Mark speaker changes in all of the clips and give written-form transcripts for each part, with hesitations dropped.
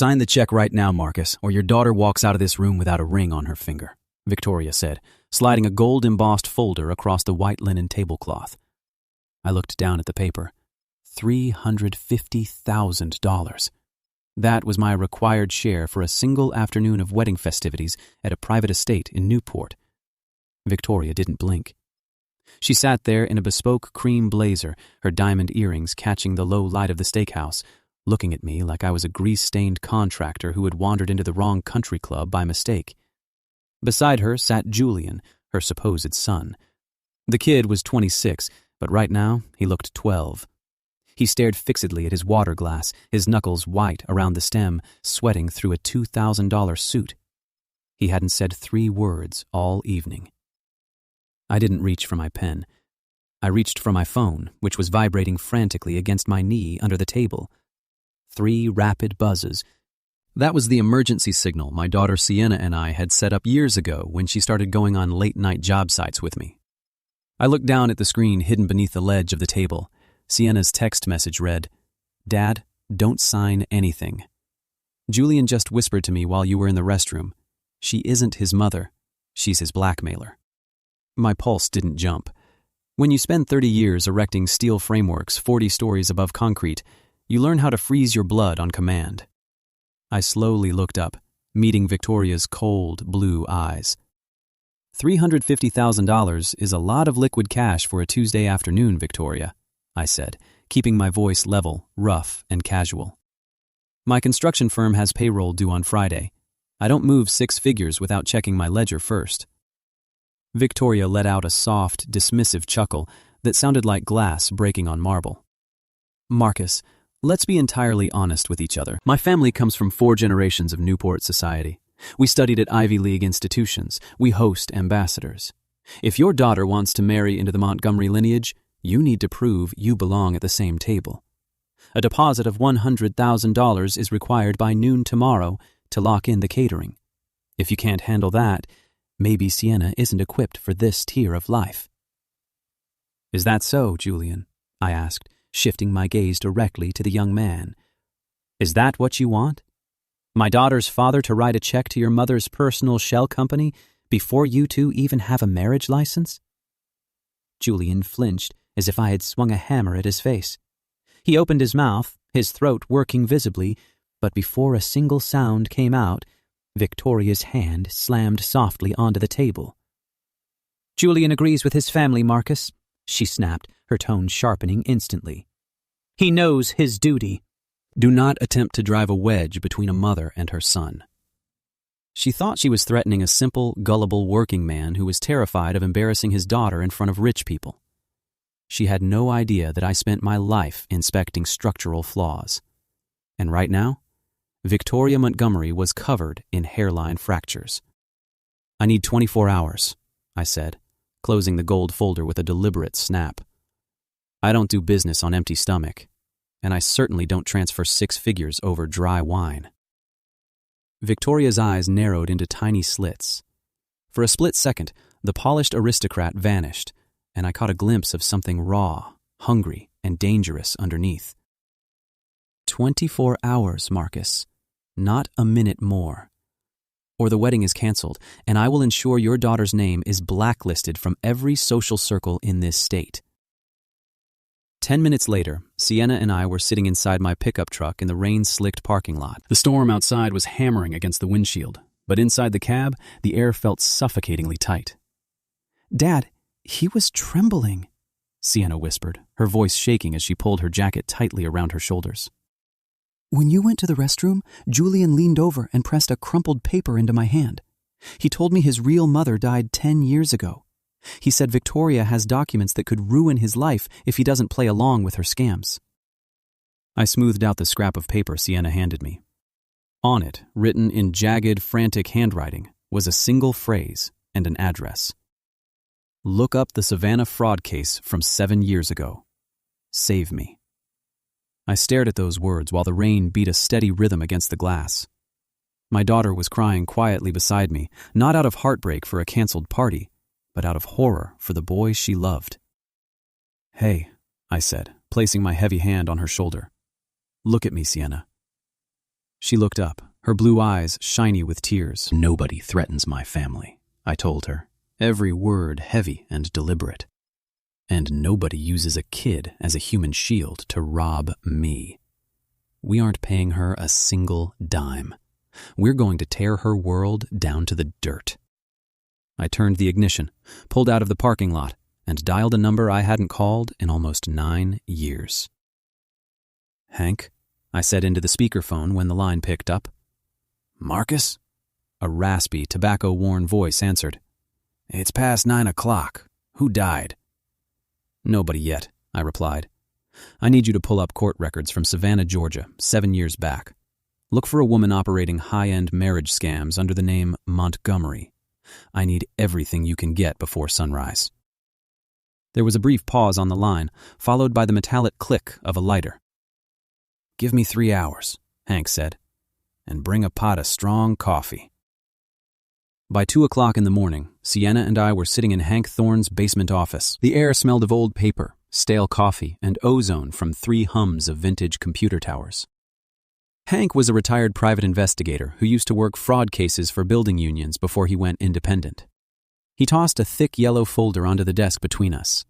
Speaker 1: Sign the check right now, Marcus, or your daughter walks out of this room without a ring on her finger, Victoria said, sliding a gold-embossed folder across the white linen tablecloth. I looked down at the paper. $350,000. That was my required share for a single afternoon of wedding festivities at a private estate in Newport. Victoria didn't blink. She sat there in a bespoke cream blazer, her diamond earrings catching the low light of the steakhouse, looking at me like I was a grease-stained contractor who had wandered into the wrong country club by mistake. Beside her sat Julian, her supposed son. The kid was 26, but right now he looked 12. He stared fixedly at his water glass, his knuckles white around the stem, sweating through a $2,000 suit. He hadn't said 3 words all evening. I didn't reach for my pen. I reached for my phone, which was vibrating frantically against my knee under the table. 3 rapid buzzes. That was the emergency signal my daughter Sienna and I had set up years ago when she started going on late-night job sites with me. I looked down at the screen hidden beneath the ledge of the table. Sienna's text message read, "Dad, don't sign anything. Julian just whispered to me while you were in the restroom. She isn't his mother. She's his blackmailer." My pulse didn't jump. When you spend 30 years erecting steel frameworks 40 stories above concrete, you learn how to freeze your blood on command. I slowly looked up, meeting Victoria's cold blue eyes. $350,000 is a lot of liquid cash for a Tuesday afternoon, Victoria, I said, keeping my voice level, rough, and casual. My construction firm has payroll due on Friday. I don't move 6 figures without checking my ledger first. Victoria let out a soft, dismissive chuckle that sounded like glass breaking on marble. Marcus, let's be entirely honest with each other. My family comes from 4 generations of Newport society. We studied at Ivy League institutions. We host ambassadors. If your daughter wants to marry into the Montgomery lineage, you need to prove you belong at the same table. A deposit of $100,000 is required by noon tomorrow to lock in the catering. If you can't handle that, maybe Sienna isn't equipped for this tier of life. Is that so, Julian? I asked, shifting my gaze directly to the young man. Is that what you want? My daughter's father to write a check to your mother's personal shell company before you two even have a marriage license? Julian flinched as if I had swung a hammer at his face. He opened his mouth, his throat working visibly, but before a single sound came out, Victoria's hand slammed softly onto the table. Julian agrees with his family, Marcus, she snapped, her tone sharpening instantly. He knows his duty. Do not attempt to drive a wedge between a mother and her son. She thought she was threatening a simple, gullible working man who was terrified of embarrassing his daughter in front of rich people. She had no idea that I spent my life inspecting structural flaws. And right now, Victoria Montgomery was covered in hairline fractures. I need 24 hours, I said, closing the gold folder with a deliberate snap. I don't do business on empty stomach, and I certainly don't transfer 6 figures over dry wine. Victoria's eyes narrowed into tiny slits. For a split second, the polished aristocrat vanished, and I caught a glimpse of something raw, hungry, and dangerous underneath. 24 hours, Marcus. Not a minute more. Or the wedding is canceled, and I will ensure your daughter's name is blacklisted from every social circle in this state. 10 minutes later, Sienna and I were sitting inside my pickup truck in the rain-slicked parking lot. The storm outside was hammering against the windshield, but inside the cab, the air felt suffocatingly tight. Dad, he was trembling, Sienna whispered, her voice shaking as she pulled her jacket tightly around her shoulders. When you went to the restroom, Julian leaned over and pressed a crumpled paper into my hand. He told me his real mother died 10 years ago. He said Victoria has documents that could ruin his life if he doesn't play along with her scams. I smoothed out the scrap of paper Sienna handed me. On it, written in jagged, frantic handwriting, was a single phrase and an address. Look up the Savannah fraud case from 7 years ago. Save me. I stared at those words while the rain beat a steady rhythm against the glass. My daughter was crying quietly beside me, not out of heartbreak for a canceled party, but out of horror for the boy she loved. Hey, I said, placing my heavy hand on her shoulder. Look at me, Sienna. She looked up, her blue eyes shiny with tears. "Nobody threatens my family," I told her, every word heavy and deliberate. "And nobody uses a kid as a human shield to rob me. We aren't paying her a single dime. We're going to tear her world down to the dirt." I turned the ignition, pulled out of the parking lot, and dialed a number I hadn't called in almost 9 years. "Hank?" I said into the speakerphone when the line picked up. "Marcus?" A raspy, tobacco-worn voice answered. "It's past 9 o'clock. Who died?" "Nobody yet," I replied. "I need you to pull up court records from Savannah, Georgia, 7 years back. Look for a woman operating high-end marriage scams under the name Montgomery. I need everything you can get before sunrise." There was a brief pause on the line, followed by the metallic click of a lighter. "Give me 3 hours," Hank said, "and bring a pot of strong coffee." By 2 o'clock in the morning, Sienna and I were sitting in Hank Thorne's basement office. The air smelled of old paper, stale coffee, and ozone from 3 hums of vintage computer towers. Hank was a retired private investigator who used to work fraud cases for building unions before he went independent. He tossed a thick yellow folder onto the desk between us.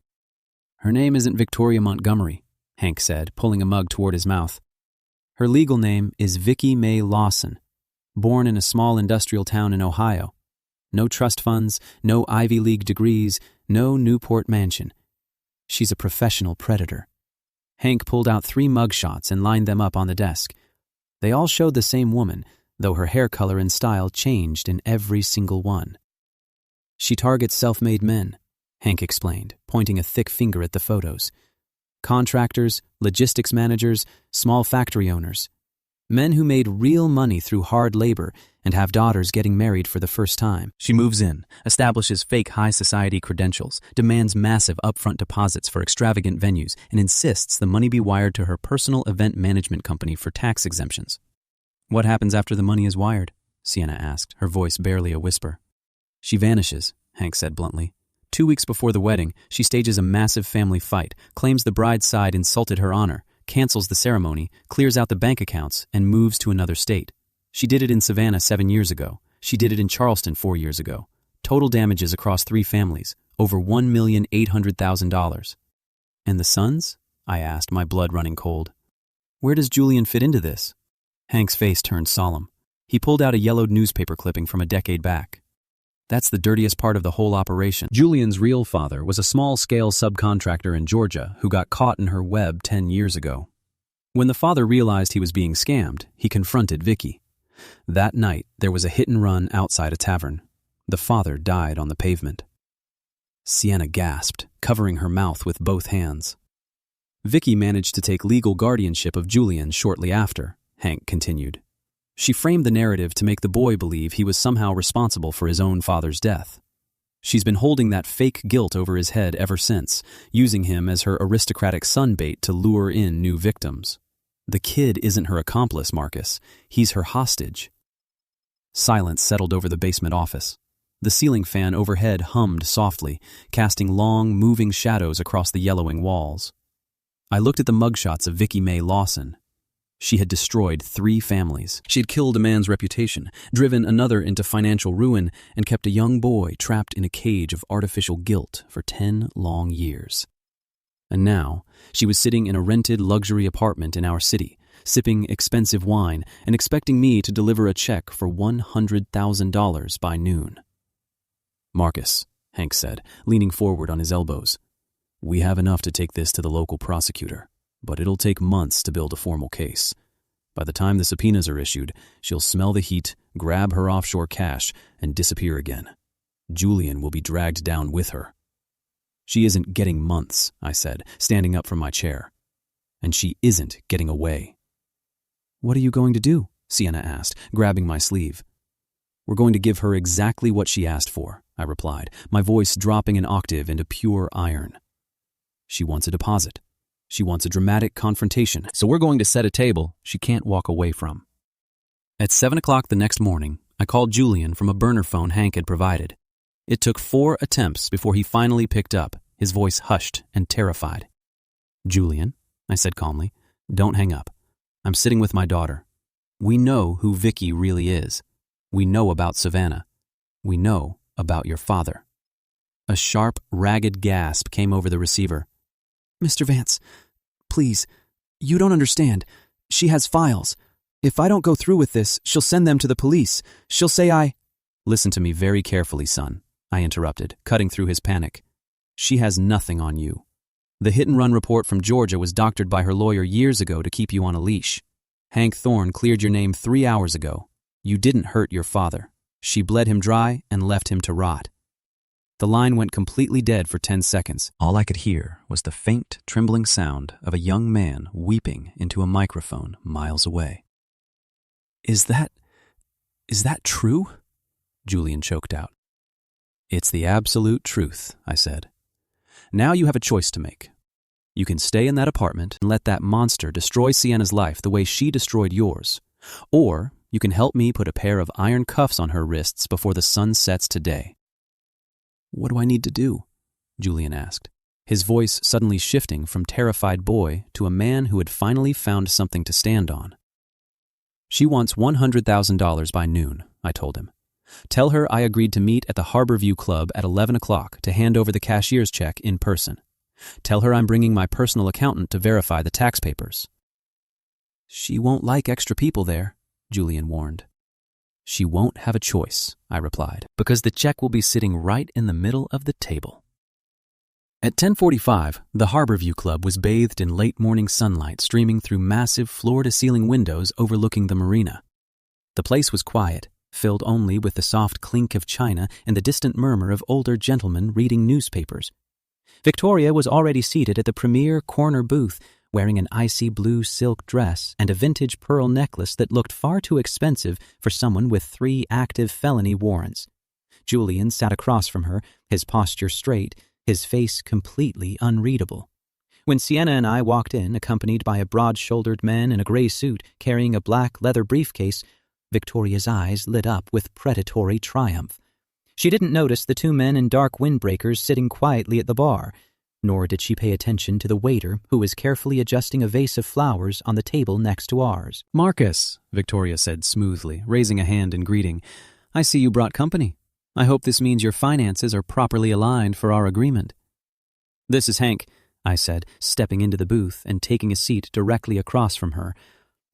Speaker 1: "Her name isn't Victoria Montgomery," Hank said, pulling a mug toward his mouth. "Her legal name is Vicki May Lawson, born in a small industrial town in Ohio. No trust funds, no Ivy League degrees, no Newport mansion. She's a professional predator." Hank pulled out 3 mugshots and lined them up on the desk. They all showed the same woman, though her hair color and style changed in every single one. "She targets self-made men," Hank explained, pointing a thick finger at the photos. "Contractors, logistics managers, small factory owners. Men who made real money through hard labor and have daughters getting married for the first time. She moves in, establishes fake high society credentials, demands massive upfront deposits for extravagant venues, and insists the money be wired to her personal event management company for tax exemptions." "What happens after the money is wired?" Sienna asked, her voice barely a whisper. "She vanishes," Hank said bluntly. 2 weeks before the wedding, she stages a massive family fight, claims the bride's side insulted her honor, cancels the ceremony, clears out the bank accounts, and moves to another state. She did it in Savannah 7 years ago. She did it in Charleston 4 years ago. Total damages across 3 families, over $1,800,000. "And the sons?" I asked, my blood running cold. "Where does Julian fit into this?" Hank's face turned solemn. He pulled out a yellowed newspaper clipping from a decade back. "That's the dirtiest part of the whole operation. Julian's real father was a small-scale subcontractor in Georgia who got caught in her web 10 years ago. When the father realized he was being scammed, he confronted Vicki. That night, there was a hit-and-run outside a tavern. The father died on the pavement." Sienna gasped, covering her mouth with both hands. "Vicki managed to take legal guardianship of Julian shortly after," Hank continued. "She framed the narrative to make the boy believe he was somehow responsible for his own father's death. She's been holding that fake guilt over his head ever since, using him as her aristocratic sunbait to lure in new victims. The kid isn't her accomplice, Marcus. He's her hostage." Silence settled over the basement office. The ceiling fan overhead hummed softly, casting long, moving shadows across the yellowing walls. I looked at the mugshots of Vicki May Lawson. She had destroyed 3 families. She had killed a man's reputation, driven another into financial ruin, and kept a young boy trapped in a cage of artificial guilt for 10 long years. And now, she was sitting in a rented luxury apartment in our city, sipping expensive wine and expecting me to deliver a check for $100,000 by noon. "Marcus," Hank said, leaning forward on his elbows, "we have enough to take this to the local prosecutor, but it'll take months to build a formal case. By the time the subpoenas are issued, she'll smell the heat, grab her offshore cash, and disappear again. Julian will be dragged down with her." "She isn't getting months," I said, standing up from my chair. "And she isn't getting away." "What are you going to do?" Sienna asked, grabbing my sleeve. "We're going to give her exactly what she asked for," I replied, my voice dropping an octave into pure iron. "She wants a deposit. She wants a dramatic confrontation, so we're going to set a table she can't walk away from." At 7 o'clock the next morning, I called Julian from a burner phone Hank had provided. It took 4 attempts before he finally picked up, his voice hushed and terrified. "Julian," I said calmly, "don't hang up. I'm sitting with my daughter." We know who Vicky really is. We know about Savannah. We know about your father." A sharp, ragged gasp came over the receiver. "Mr. Vance, please, you don't understand. She has files. If I don't go through with this, she'll send them to the police. She'll say I—" "Listen to me very carefully, son," I interrupted, cutting through his panic. "She has nothing on you. The hit-and-run report from Georgia was doctored by her lawyer years ago to keep you on a leash. Hank Thorne cleared your name 3 hours ago. You didn't hurt your father. She bled him dry and left him to rot." The line went completely dead for 10 seconds. All I could hear was the faint, trembling sound of a young man weeping into a microphone miles away. Is that true?" Julian choked out. "It's the absolute truth," I said. "Now you have a choice to make. You can stay in that apartment and let that monster destroy Sienna's life the way she destroyed yours. Or you can help me put a pair of iron cuffs on her wrists before the sun sets today." "What do I need to do?" Julian asked, his voice suddenly shifting from terrified boy to a man who had finally found something to stand on. "She wants $100,000 by noon," I told him. "Tell her I agreed to meet at the Harborview Club at 11 o'clock to hand over the cashier's check in person. Tell her I'm bringing my personal accountant to verify the tax papers." "She won't like extra people there," Julian warned. "She won't have a choice," I replied, "because the check will be sitting right in the middle of the table." At 10:45, the Harborview Club was bathed in late morning sunlight streaming through massive floor-to-ceiling windows overlooking the marina. The place was quiet, filled only with the soft clink of china and the distant murmur of older gentlemen reading newspapers. Victoria was already seated at the premier corner booth, wearing an icy blue silk dress and a vintage pearl necklace that looked far too expensive for someone with 3 active felony warrants. Julian sat across from her, his posture straight, his face completely unreadable. When Sienna and I walked in, accompanied by a broad-shouldered man in a gray suit carrying a black leather briefcase, Victoria's eyes lit up with predatory triumph. She didn't notice the 2 men in dark windbreakers sitting quietly at the bar, nor did she pay attention to the waiter who was carefully adjusting a vase of flowers on the table next to ours. "Marcus," Victoria said smoothly, raising a hand in greeting, "I see you brought company. I hope this means your finances are properly aligned for our agreement." "This is Hank," I said, stepping into the booth and taking a seat directly across from her.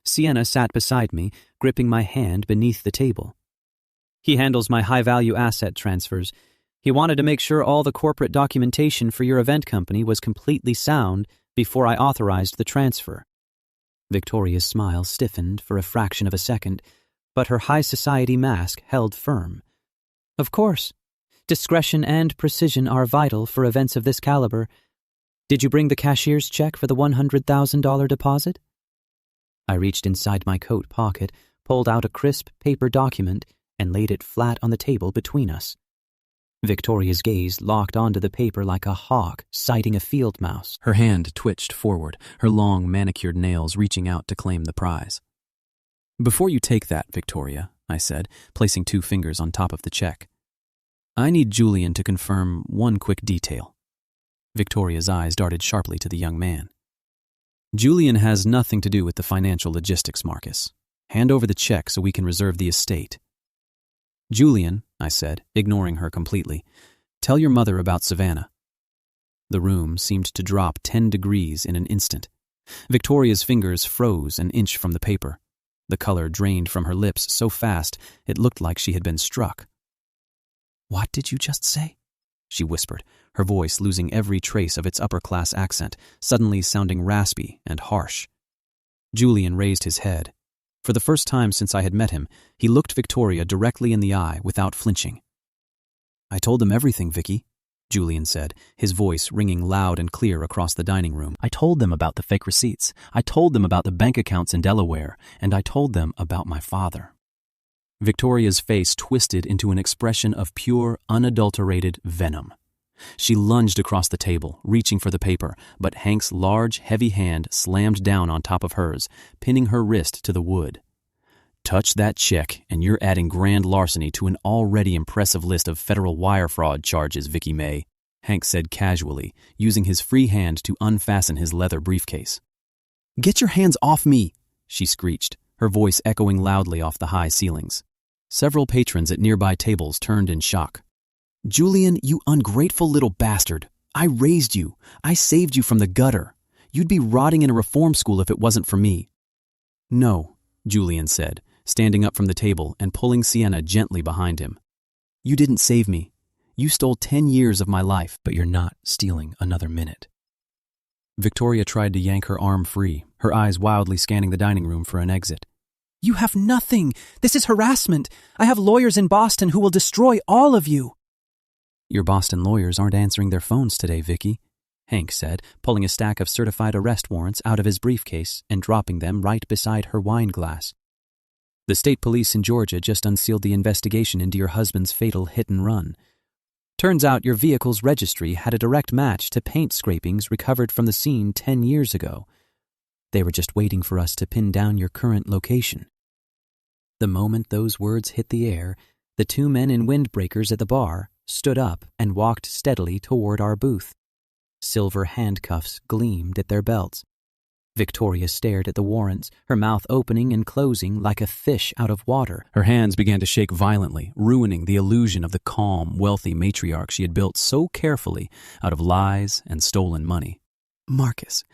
Speaker 1: Sienna sat beside me, gripping my hand beneath the table. "He handles my high-value asset transfers. He wanted to make sure all the corporate documentation for your event company was completely sound before I authorized the transfer." Victoria's smile stiffened for a fraction of a second, but her high society mask held firm. "Of course. Discretion and precision are vital for events of this caliber. Did you bring the cashier's check for the $100,000 deposit?" I reached inside my coat pocket, pulled out a crisp paper document, and laid it flat on the table between us. Victoria's gaze locked onto the paper like a hawk sighting a field mouse. Her hand twitched forward, her long manicured nails reaching out to claim the prize. "Before you take that, Victoria," I said, placing 2 fingers on top of the check, "I need Julian to confirm one quick detail." Victoria's eyes darted sharply to the young man. "Julian has nothing to do with the financial logistics, Marcus. Hand over the check so we can reserve the estate." "Julian," I said, ignoring her completely, "tell your mother about Savannah." The room seemed to drop 10 degrees in an instant. Victoria's fingers froze an inch from the paper. The color drained from her lips so fast it looked like she had been struck. "What did you just say?" she whispered, her voice losing every trace of its upper-class accent, suddenly sounding raspy and harsh. Julian raised his head. For the first time since I had met him, he looked Victoria directly in the eye without flinching. "I told them everything, Vicky," Julian said, his voice ringing loud and clear across the dining room. "I told them about the fake receipts. I told them about the bank accounts in Delaware, and I told them about my father." Victoria's face twisted into an expression of pure, unadulterated venom. She lunged across the table, reaching for the paper, but Hank's large, heavy hand slammed down on top of hers, pinning her wrist to the wood. "Touch that check, and you're adding grand larceny to an already impressive list of federal wire fraud charges, Vicky May," Hank said casually, using his free hand to unfasten his leather briefcase. "Get your hands off me," she screeched, her voice echoing loudly off the high ceilings. Several patrons at nearby tables turned in shock. "Julian, you ungrateful little bastard. I raised you. I saved you from the gutter. You'd be rotting in a reform school if it wasn't for me." "No," Julian said, standing up from the table and pulling Sienna gently behind him. "You didn't save me. You stole 10 years of my life, but you're not stealing another minute." Victoria tried to yank her arm free, her eyes wildly scanning the dining room for an exit.
Speaker 2: "You have nothing. This is harassment. I have lawyers in Boston who will destroy all of you."
Speaker 1: "Your Boston lawyers aren't answering their phones today, Vicky," Hank said, pulling a stack of certified arrest warrants out of his briefcase and dropping them right beside her wine glass. "The state police in Georgia just unsealed the investigation into your husband's fatal hit-and-run. Turns out your vehicle's registry had a direct match to paint scrapings recovered from the scene 10 years ago. They were just waiting for us to pin down your current location." The moment those words hit the air, the two men in windbreakers at the bar stood up and walked steadily toward our booth. Silver handcuffs gleamed at their belts. Victoria stared at the warrants, her mouth opening and closing like a fish out of water. Her hands began to shake violently, ruining the illusion of the calm, wealthy matriarch she had built so carefully out of lies and stolen money. "Marcus,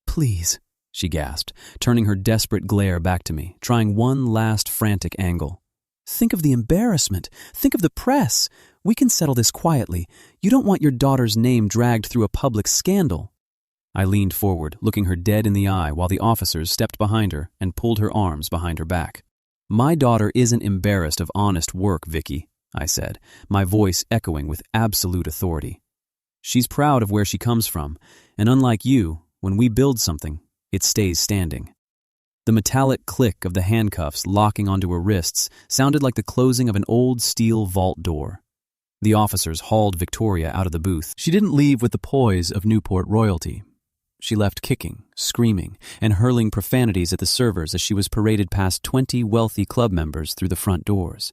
Speaker 1: please," she gasped, turning her desperate glare back to me, trying one last frantic angle. "Think of the embarrassment. Think of the press. We can settle this quietly. You don't want your daughter's name dragged through a public scandal." I leaned forward, looking her dead in the eye while the officers stepped behind her and pulled her arms behind her back. "My daughter isn't embarrassed of honest work, Vicky," I said, my voice echoing with absolute authority. "She's proud of where she comes from, and unlike you, when we build something, it stays standing." The metallic click of the handcuffs locking onto her wrists sounded like the closing of an old steel vault door. The officers hauled Victoria out of the booth. She didn't leave with the poise of Newport royalty. She left kicking, screaming, and hurling profanities at the servers as she was paraded past 20 wealthy club members through the front doors.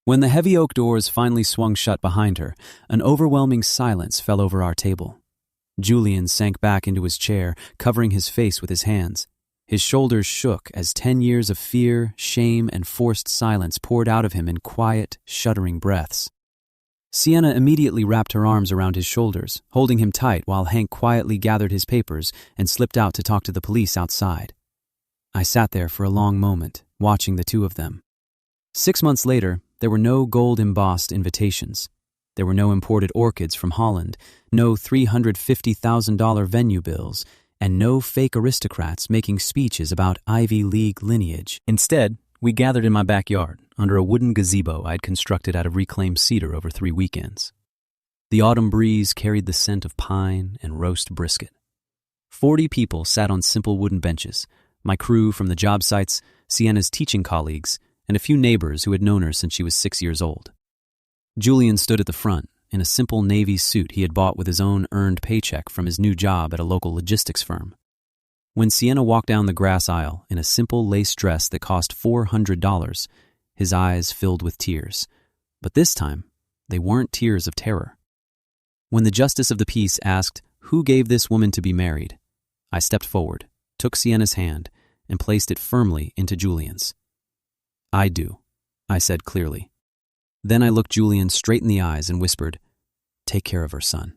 Speaker 1: When the heavy oak doors finally swung shut behind her, an overwhelming silence fell over our table. Julian sank back into his chair, covering his face with his hands. His shoulders shook as 10 years of fear, shame, and forced silence poured out of him in quiet, shuddering breaths. Sienna immediately wrapped her arms around his shoulders, holding him tight while Hank quietly gathered his papers and slipped out to talk to the police outside. I sat there for a long moment, watching the two of them. 6 months later, there were no gold-embossed invitations. There were no imported orchids from Holland, no $350,000 venue bills, and no fake aristocrats making speeches about Ivy League lineage. Instead, we gathered in my backyard, under a wooden gazebo I'd constructed out of reclaimed cedar over 3 weekends. The autumn breeze carried the scent of pine and roast brisket. 40 people sat on simple wooden benches, my crew from the job sites, Sienna's teaching colleagues, and a few neighbors who had known her since she was 6 years old. Julian stood at the front, in a simple navy suit he had bought with his own earned paycheck from his new job at a local logistics firm. When Sienna walked down the grass aisle in a simple lace dress that cost $400, his eyes filled with tears. But this time, they weren't tears of terror. When the justice of the peace asked who gave this woman to be married, I stepped forward, took Sienna's hand, and placed it firmly into Julian's. "I do," I said clearly. Then I looked Julian straight in the eyes and whispered, "Take care of her, son."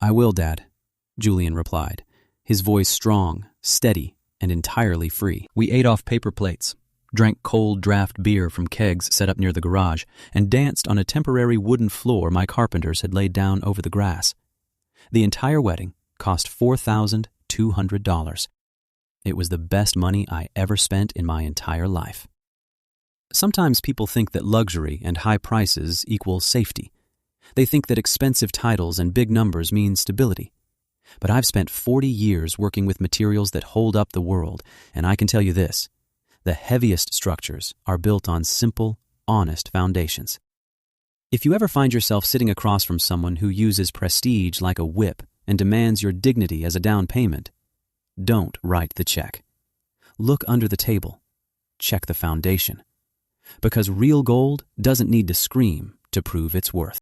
Speaker 1: "I will, Dad," Julian replied, his voice strong, steady, and entirely free. We ate off paper plates, drank cold draft beer from kegs set up near the garage, and danced on a temporary wooden floor my carpenters had laid down over the grass. The entire wedding cost $4,200. It was the best money I ever spent in my entire life. Sometimes people think that luxury and high prices equal safety. They think that expensive titles and big numbers mean stability. But I've spent 40 years working with materials that hold up the world, and I can tell you this: the heaviest structures are built on simple, honest foundations. If you ever find yourself sitting across from someone who uses prestige like a whip and demands your dignity as a down payment, don't write the check. Look under the table. Check the foundation. Because real gold doesn't need to scream to prove its worth.